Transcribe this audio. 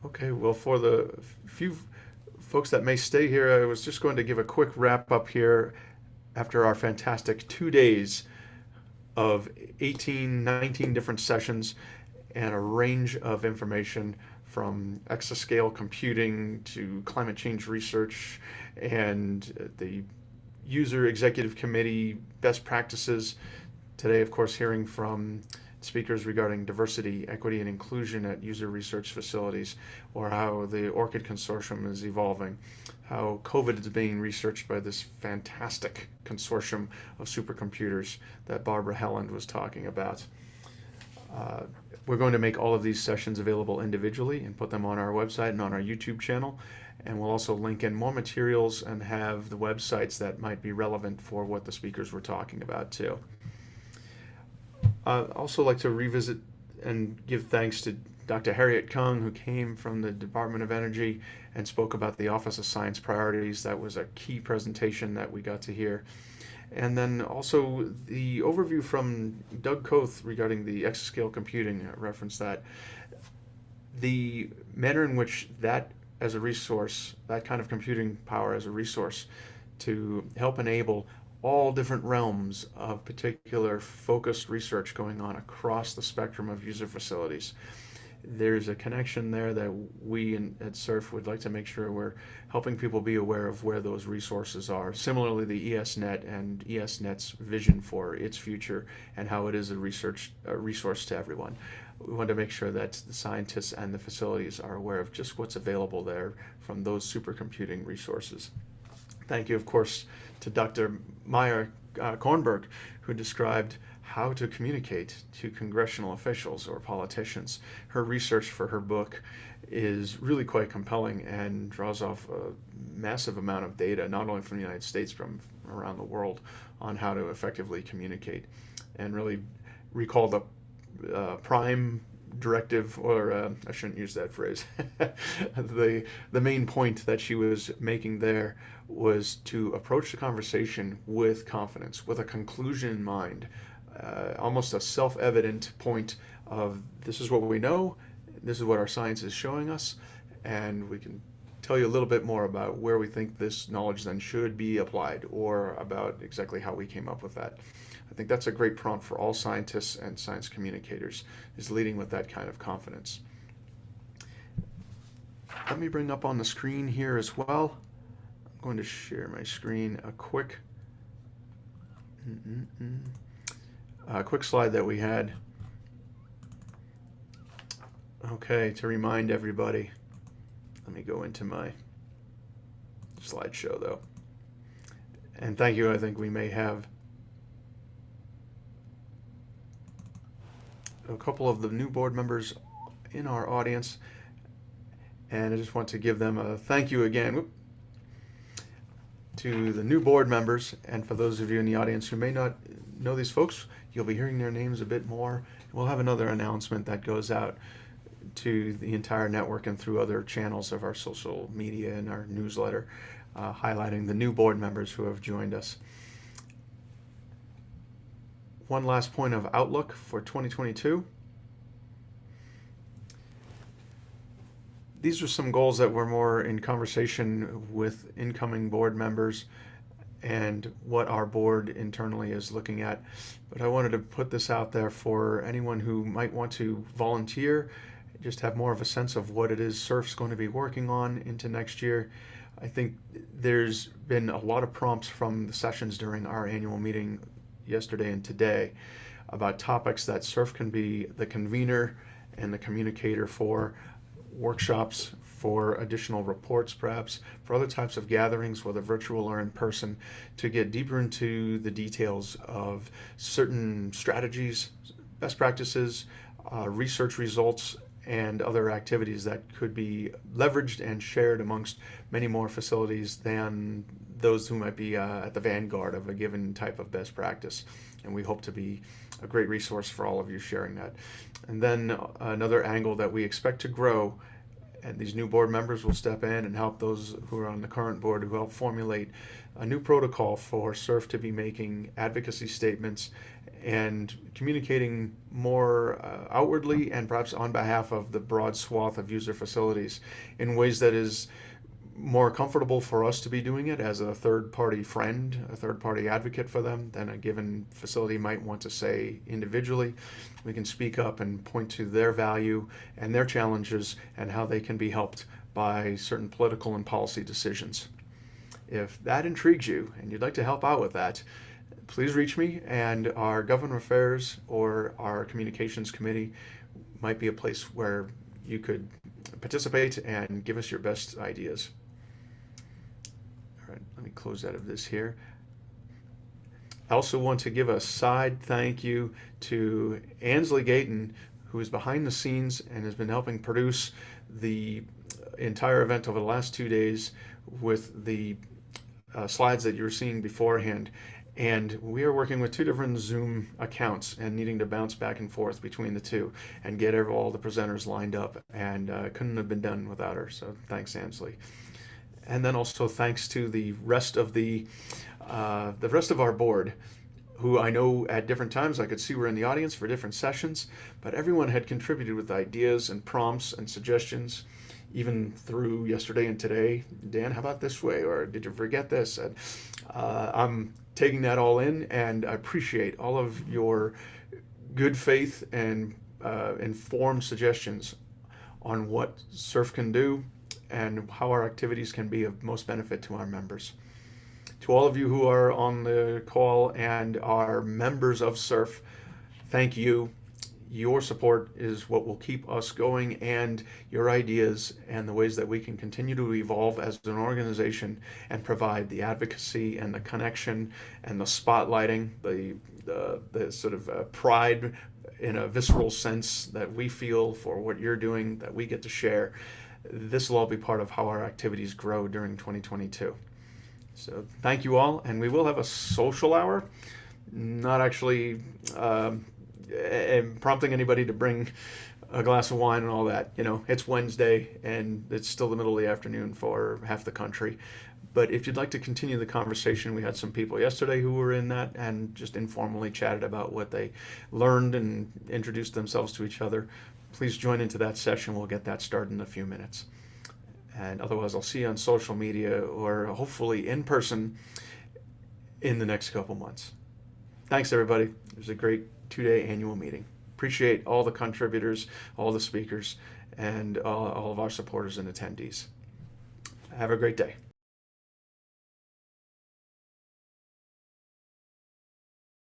Okay, well, for the few folks that may stay here, I was just going to give a quick wrap up here after our fantastic 2 days of 18, 19 different sessions and a range of information from exascale computing to climate change research and the user executive committee best practices. Today, of course, hearing from speakers regarding diversity, equity, and inclusion at user research facilities, or how the ORCID consortium is evolving, how COVID is being researched by this fantastic consortium of supercomputers that Barbara Helland was talking about. Uh, we're going to make all of these sessions available individually and put them on our website and on our YouTube channel. And we'll also link in more materials and have the websites that might be relevant for what the speakers were talking about too. I'd also like to revisit and give thanks to Dr. Harriet Kung, who came from the Department of Energy and spoke about the Office of Science Priorities. That was a key presentation that we got to hear. And then also the overview from Doug Koth regarding the exascale computing, reference that. The manner in which that as a resource, that kind of computing power as a resource to help enable all different realms of particular focused research going on across the spectrum of user facilities. There's a connection there that we at SSURF would like to make sure we're helping people be aware of where those resources are. Similarly, the ESNet and ESNet's vision for its future and how it is a resource to everyone. We want to make sure that the scientists and the facilities are aware of just what's available there from those supercomputing resources. Thank you, of course, to Dr. Maya Kornberg, who described how to communicate to congressional officials or politicians. Her research for her book is really quite compelling and draws off a massive amount of data, not only from the United States, but from around the world, on how to effectively communicate and really recall the prime directive, or I shouldn't use that phrase. The main point that she was making there was to approach the conversation with confidence, with a conclusion in mind, almost a self-evident point of this is what we know, this is what our science is showing us, and we can tell you a little bit more about where we think this knowledge then should be applied, or about exactly how we came up with that. I think that's a great prompt for all scientists and science communicators, is leading with that kind of confidence. Let me bring up on the screen here as well. I'm going to share my screen a quick slide that we had. Okay, to remind everybody, let me go into my slideshow though. And thank you. I think we may have a couple of the new board members in our audience, and I just want to give them a thank you again to the new board members. And for those of you in the audience who may not know these folks, you'll be hearing their names a bit more. We'll have another announcement that goes out to the entire network and through other channels of our social media and our newsletter, highlighting the new board members who have joined us. One last point of outlook for 2022. These are some goals that were more in conversation with incoming board members and what our board internally is looking at. But I wanted to put this out there for anyone who might want to volunteer, just have more of a sense of what it is SSURF's going to be working on into next year. I think there's been a lot of prompts from the sessions during our annual meeting yesterday and today about topics that SSURF can be the convener and the communicator for, workshops, for additional reports, perhaps for other types of gatherings, whether virtual or in person, to get deeper into the details of certain strategies, best practices, research results, and other activities that could be leveraged and shared amongst many more facilities than those who might be at the vanguard of a given type of best practice. And we hope to be a great resource for all of you sharing that. And then another angle that we expect to grow And these new board members will step in and help those who are on the current board who help formulate a new protocol for SURF to be making advocacy statements and communicating more outwardly and perhaps on behalf of the broad swath of user facilities in ways that is more comfortable for us to be doing it as a third-party friend, a third-party advocate for them than a given facility might want to say individually. We can speak up and point to their value and their challenges and how they can be helped by certain political and policy decisions. If that intrigues you and you'd like to help out with that, please reach me, and our Government Affairs or our Communications Committee might be a place where you could participate and give us your best ideas. All right, let me close out of this here. I also want to give a side thank you to Ansley Gayton, who is behind the scenes and has been helping produce the entire event over the last 2 days with the slides that you're seeing beforehand. And we are working with 2 different Zoom accounts and needing to bounce back and forth between the 2 and get all the presenters lined up. And couldn't have been done without her. So thanks, Ansley. And then also thanks to the rest of our board, who I know at different times I could see were in the audience for different sessions, but everyone had contributed with ideas and prompts and suggestions, even through yesterday and today. Dan, how about this way? Or did you forget this? And I'm taking that all in, and I appreciate all of your good faith and informed suggestions on what SURF can do and how our activities can be of most benefit to our members. To all of you who are on the call and are members of SURF, thank you. Your support is what will keep us going, and your ideas and the ways that we can continue to evolve as an organization and provide the advocacy and the connection and the spotlighting, the sort of pride in a visceral sense that we feel for what you're doing, that we get to share. This will all be part of how our activities grow during 2022. So thank you all, and we will have a social hour, not actually prompting anybody to bring a glass of wine and all that. You know, it's Wednesday and it's still the middle of the afternoon for half the country. But if you'd like to continue the conversation, we had some people yesterday who were in that and just informally chatted about what they learned and introduced themselves to each other. Please join into that session. We'll get that started in a few minutes. And otherwise, I'll see you on social media or hopefully in person in the next couple months. Thanks, everybody. It was a great 2-day annual meeting. Appreciate all the contributors, all the speakers, and all of our supporters and attendees. Have a great day.